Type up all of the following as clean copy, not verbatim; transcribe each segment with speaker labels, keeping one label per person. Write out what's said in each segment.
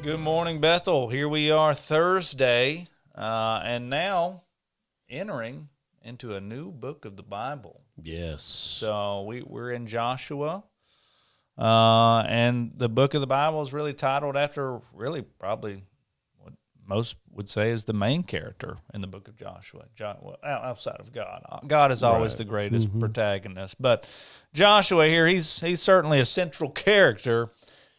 Speaker 1: Good morning, Bethel. Here we are Thursday, and now entering into a new book of the Bible.
Speaker 2: Yes.
Speaker 1: So we're in Joshua, and the book of the Bible is really titled after really probably what most would say is the main character in the book of Joshua, outside of God. God is always
Speaker 2: Right.
Speaker 1: the greatest protagonist, but Joshua here, he's certainly a central character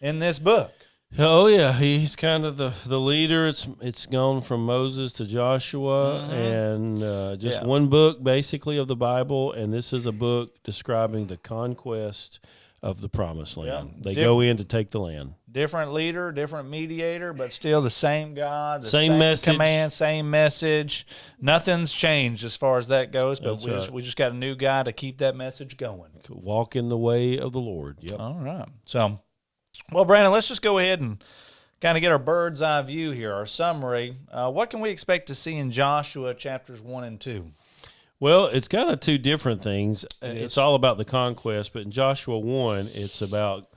Speaker 1: in this book.
Speaker 2: Oh yeah, he's kind of the leader. It's gone from Moses to Joshua, and just one book basically of the Bible, and this is a book describing the conquest of the Promised Land.
Speaker 1: Yep.
Speaker 2: They go in to take the land.
Speaker 1: Different leader, different mediator, but still the same God, the
Speaker 2: Same message.
Speaker 1: command, same message. Nothing's changed as far as that goes, but
Speaker 2: That's
Speaker 1: we just got a new guy to keep that message going.
Speaker 2: Walk in the way of the Lord. Yep.
Speaker 1: All right. So, well, Brandon, let's just go ahead and kind of get our bird's eye view here, our summary. What can we expect to see in Joshua chapters 1 and 2?
Speaker 2: Well, it's kind of two different things. It's all about the conquest, but in Joshua 1, it's about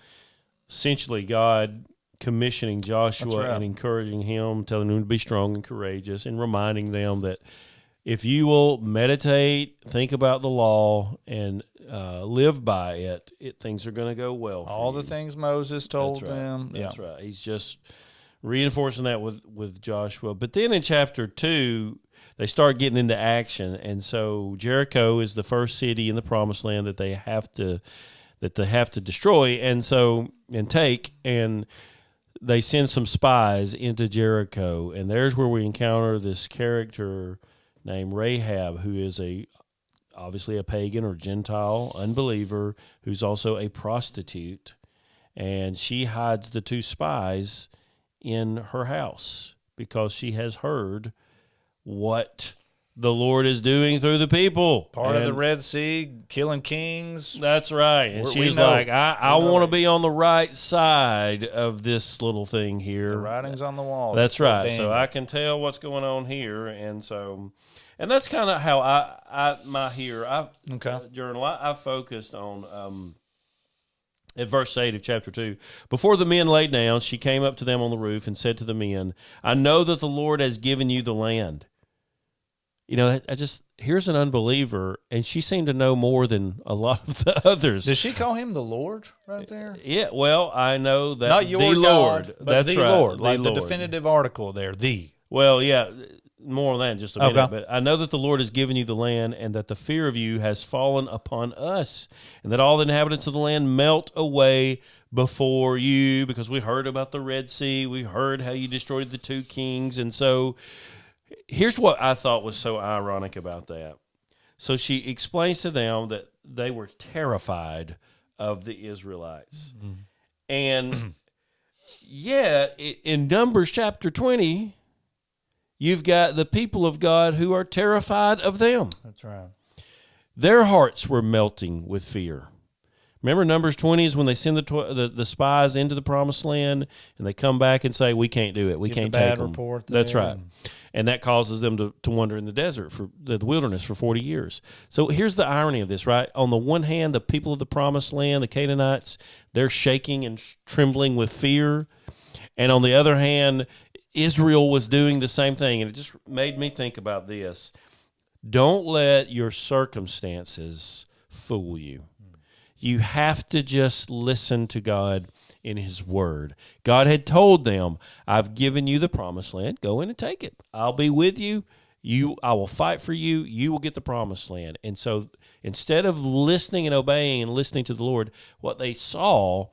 Speaker 2: essentially God commissioning Joshua and encouraging him, telling him to be strong and courageous, and reminding them that if you will meditate, think about the law, and live by it, things are going to go well for
Speaker 1: All
Speaker 2: you.
Speaker 1: the things Moses told
Speaker 2: That's right.
Speaker 1: them.
Speaker 2: That's right. He's just reinforcing that with Joshua. But then in chapter 2, they start getting into action, and so Jericho is the first city in the Promised Land that they have to destroy, and take, and they send some spies into Jericho, and there's where we encounter this character named Rahab, who is obviously a pagan or Gentile unbeliever who's also a prostitute, and she hides the two spies in her house because she has heard what the Lord is doing through the people.
Speaker 1: Part of the Red Sea, killing kings.
Speaker 2: That's right. And she's like, I want to be on the right side of this little thing here.
Speaker 1: The writing's on the wall.
Speaker 2: That's right. So I can tell what's going on here. And that's kind of how I journal. I focused on at verse 8 of chapter 2. Before the men lay down, she came up to them on the roof and said to the men, I know that the Lord has given you the land. You know, here's an unbeliever, and she seemed to know more than a lot of the others.
Speaker 1: Does she call him the Lord right there?
Speaker 2: Yeah, well, I know that
Speaker 1: not your
Speaker 2: the
Speaker 1: God,
Speaker 2: Lord.
Speaker 1: but
Speaker 2: That's
Speaker 1: the
Speaker 2: right,
Speaker 1: Lord, like
Speaker 2: Lord.
Speaker 1: the definitive article there, the.
Speaker 2: Well, yeah, more on that in just a minute. But I know that the Lord has given you the land, and that the fear of you has fallen upon us, and that all the inhabitants of the land melt away before you, because we heard about the Red Sea. We heard how you destroyed the two kings, and so here's what I thought was so ironic about that. So she explains to them that they were terrified of the Israelites. Mm-hmm. And yet, in Numbers chapter 20, you've got the people of God who are terrified of them.
Speaker 1: That's right.
Speaker 2: Their hearts were melting with fear. Remember, Numbers 20 is when they send the spies into the Promised Land, and they come back and say, we can't do it. We can't take them.
Speaker 1: Report
Speaker 2: That's right. And that causes them to wander in the desert, for the wilderness, for 40 years. So here's the irony of this, right? On the one hand, the people of the Promised Land, the Canaanites, they're shaking and trembling with fear. And on the other hand, Israel was doing the same thing. And it just made me think about this. Don't let your circumstances fool you. You have to just listen to God in His Word. God had told them, I've given you the Promised Land. Go in and take it. I'll be with you. I will fight for you. You will get the Promised Land. And so instead of listening and obeying and listening to the Lord, what they saw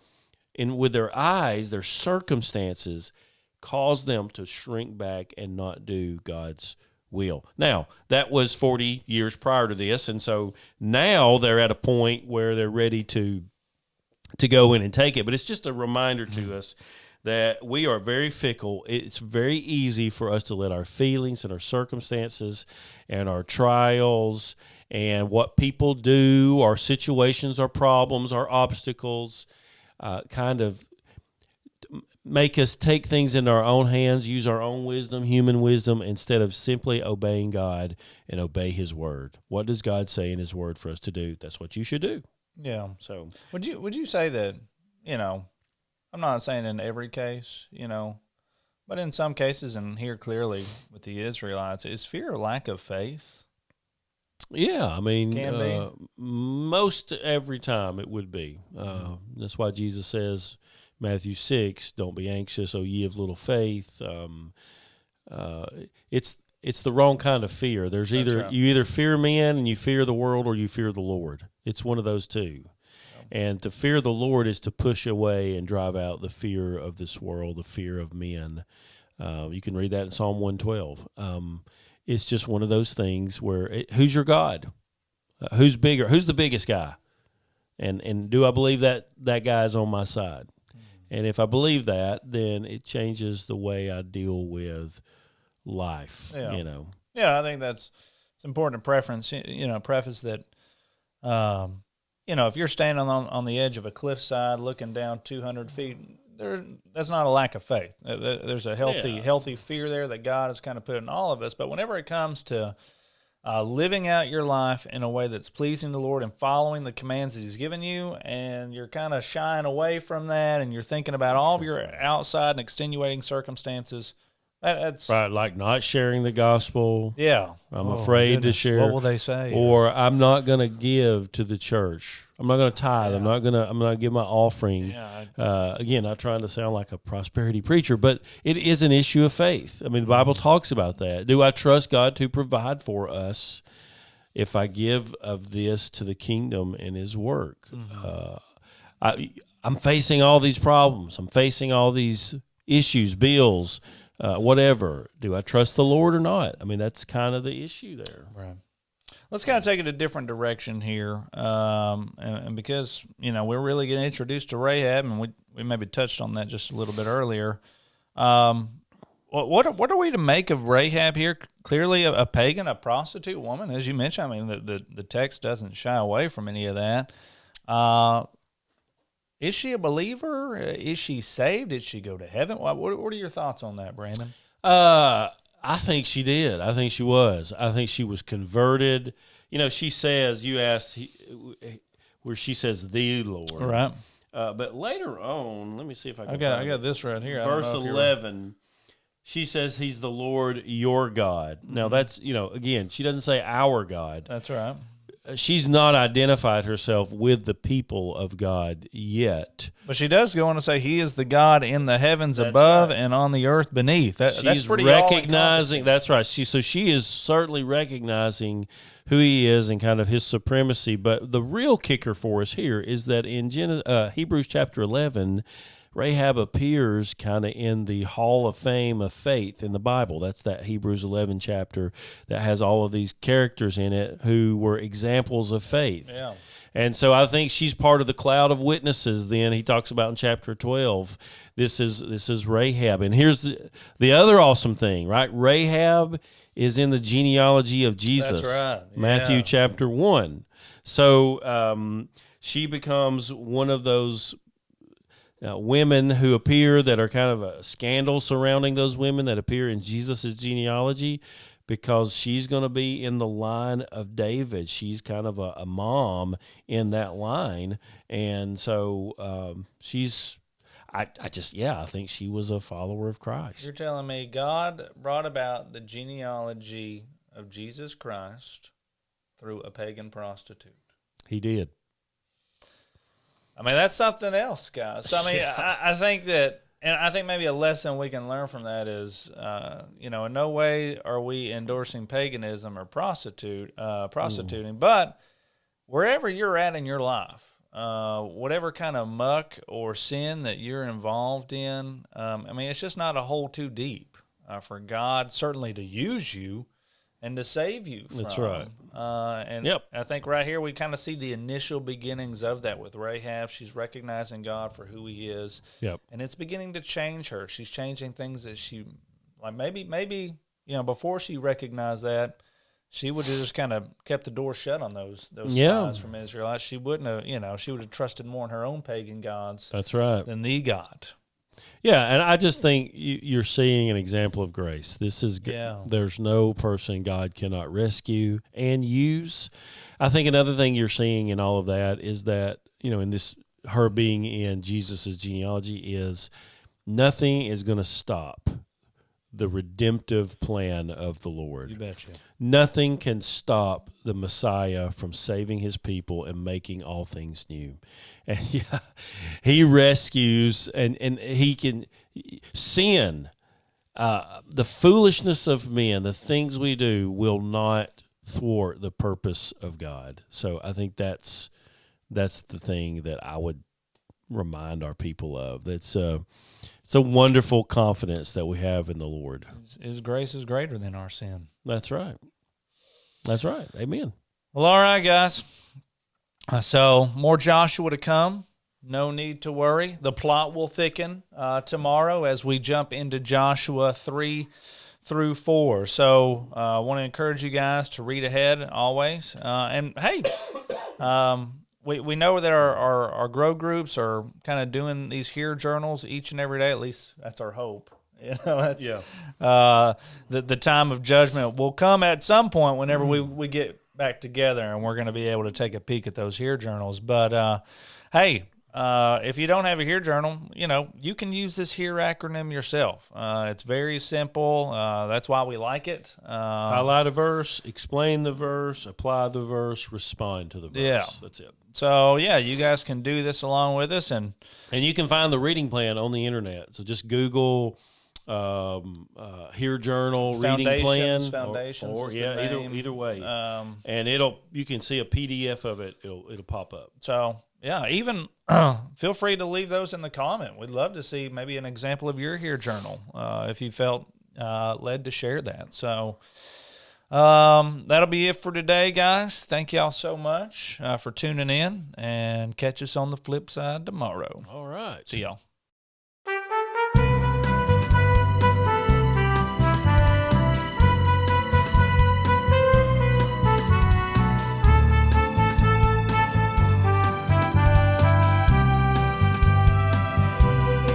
Speaker 2: with their eyes, their circumstances, caused them to shrink back and not do God's will. Now, that was 40 years prior to this, and so now they're at a point where they're ready to go in and take it. But it's just a reminder to us that we are very fickle. It's very easy for us to let our feelings and our circumstances and our trials and what people do, our situations, our problems, our obstacles, kind of make us take things into our own hands, use our own wisdom, human wisdom, instead of simply obeying God and obey His Word. What does God say in His Word for us to do? That's what you should do.
Speaker 1: Yeah.
Speaker 2: So
Speaker 1: would you say that, I'm not saying in every case, But in some cases, and here clearly with the Israelites, is fear a lack of faith?
Speaker 2: Yeah, I mean,
Speaker 1: Can be.
Speaker 2: most every time it would be. That's why Jesus says, Matthew 6, don't be anxious, O ye of little faith. It's the wrong kind of fear. There's either
Speaker 1: right.
Speaker 2: you either fear men and you fear the world, or you fear the Lord. It's one of those two. And to fear the Lord is to push away and drive out the fear of this world, the fear of men. You can read that in Psalm 112. It's just one of those things where who's your God? Who's bigger? Who's the biggest guy? And do I believe that guy is on my side? And if I believe that, then it changes the way I deal with life.
Speaker 1: Yeah.
Speaker 2: You know.
Speaker 1: Yeah, I think it's important to preface that, if you're standing on the edge of a cliffside looking down 200 feet, that's not a lack of faith. There's a healthy fear there that God has kind of put in all of us. But whenever it comes to living out your life in a way that's pleasing to the Lord and following the commands that He's given you, and you're kind of shying away from that, and you're thinking about all of your outside and extenuating circumstances, that's
Speaker 2: right, like not sharing the gospel.
Speaker 1: Yeah.
Speaker 2: I'm afraid to share.
Speaker 1: What will they say?
Speaker 2: Or I'm not going to give to the church. I'm not going to tithe. I'm not going to give my offering. Again, not trying to sound like a prosperity preacher, but it is an issue of faith. I mean, the Bible talks about that. Do I trust God to provide for us if I give of this to the kingdom and His work? I'm facing all these problems. I'm facing all these issues, bills, whatever. Do I trust the Lord or not? I mean, that's kind of the issue there.
Speaker 1: Right. Let's kind of take it a different direction here, and because we're really getting introduced to Rahab, and we maybe touched on that just a little bit earlier. What are we to make of Rahab here? Clearly, a pagan, a prostitute woman, as you mentioned. I mean, the text doesn't shy away from any of that. Is she a believer? Is she saved? Did she go to heaven? What are your thoughts on that, Brandon?
Speaker 2: I think she did. I think she was. I think she was converted. She says, you asked where she says, the Lord.
Speaker 1: Right.
Speaker 2: But later on, let me see if I can
Speaker 1: I got this right here.
Speaker 2: Verse 11, she says He's the Lord your God. Now, that's, again, she doesn't say our God.
Speaker 1: That's right.
Speaker 2: She's not identified herself with the people of God yet.
Speaker 1: But she does go on to say He is the God in the heavens above and on the earth beneath. That's pretty
Speaker 2: recognizing. That's right. She is certainly recognizing who He is and kind of His supremacy. But the real kicker for us here is that in Hebrews chapter 11, Rahab appears kind of in the Hall of Fame of faith in the Bible. That's that Hebrews 11 chapter that has all of these characters in it who were examples of faith.
Speaker 1: Yeah.
Speaker 2: And so I think she's part of the cloud of witnesses. Then he talks about in chapter 12, this is Rahab. And here's the other awesome thing, right? Rahab is in the genealogy of Jesus.
Speaker 1: That's right. Yeah.
Speaker 2: Matthew chapter 1. So she becomes one of those women who appear that are kind of a scandal surrounding those women that appear in Jesus' genealogy, because she's going to be in the line of David. She's kind of a mom in that line. And so I think she was a follower of Christ.
Speaker 1: You're telling me God brought about the genealogy of Jesus Christ through a pagan prostitute?
Speaker 2: He did.
Speaker 1: I mean, that's something else, guys. So, I mean, I think that, and I think maybe a lesson we can learn from that is, in no way are we endorsing paganism or prostituting, but wherever you're at in your life, whatever kind of muck or sin that you're involved in, it's just not a hole too deep for God certainly to use you and to save you from.
Speaker 2: That's right.
Speaker 1: I think right here we kind of see the initial beginnings of that with Rahab. She's recognizing God for who He is.
Speaker 2: Yep.
Speaker 1: And it's beginning to change her. She's changing things that she, like maybe before she recognized that, she would have just kind of kept the door shut on those spies from Israelites. She wouldn't have, she would have trusted more in her own pagan gods.
Speaker 2: That's right.
Speaker 1: Than the God.
Speaker 2: Yeah, and I just think you're seeing an example of grace. There's no person God cannot rescue and use. I think another thing you're seeing in all of that is that, in this, her being in Jesus' genealogy, is nothing is going to stop the redemptive plan of the Lord.
Speaker 1: You betcha.
Speaker 2: Nothing can stop the Messiah from saving his people and making all things new. And yeah, he rescues and he can sin. The foolishness of men, the things we do, will not thwart the purpose of God. So I think that's the thing that I would remind our people of. It's a wonderful confidence that we have in the Lord.
Speaker 1: His grace is greater than our sin.
Speaker 2: That's right. That's right. Amen.
Speaker 1: Well, all right, guys. So more Joshua to come. No need to worry. The plot will thicken tomorrow as we jump into Joshua 3 through 4. So I want to encourage you guys to read ahead always. And hey, we know that our grow groups are kind of doing these here journals each and every day. At least that's our hope. The time of judgment will come at some point whenever we get back together, and we're going to be able to take a peek at those here journals. But hey, if you don't have a here journal, you can use this here acronym yourself. It's very simple. That's why we like it.
Speaker 2: Highlight a verse, explain the verse, apply the verse, respond to the verse.
Speaker 1: Yeah.
Speaker 2: That's it.
Speaker 1: So, yeah, you guys can do this along with us. And
Speaker 2: you can find the reading plan on the internet. So just Google here journal reading plan.
Speaker 1: Foundations
Speaker 2: or
Speaker 1: is the
Speaker 2: yeah,
Speaker 1: name.
Speaker 2: either way. And you can see a PDF of it. It'll pop up.
Speaker 1: So, yeah, even feel free to leave those in the comment. We'd love to see maybe an example of your here journal if you felt led to share that. So that'll be it for today, guys. Thank y'all so much for tuning in, and catch us on the flip side tomorrow.
Speaker 2: All right.
Speaker 1: See y'all.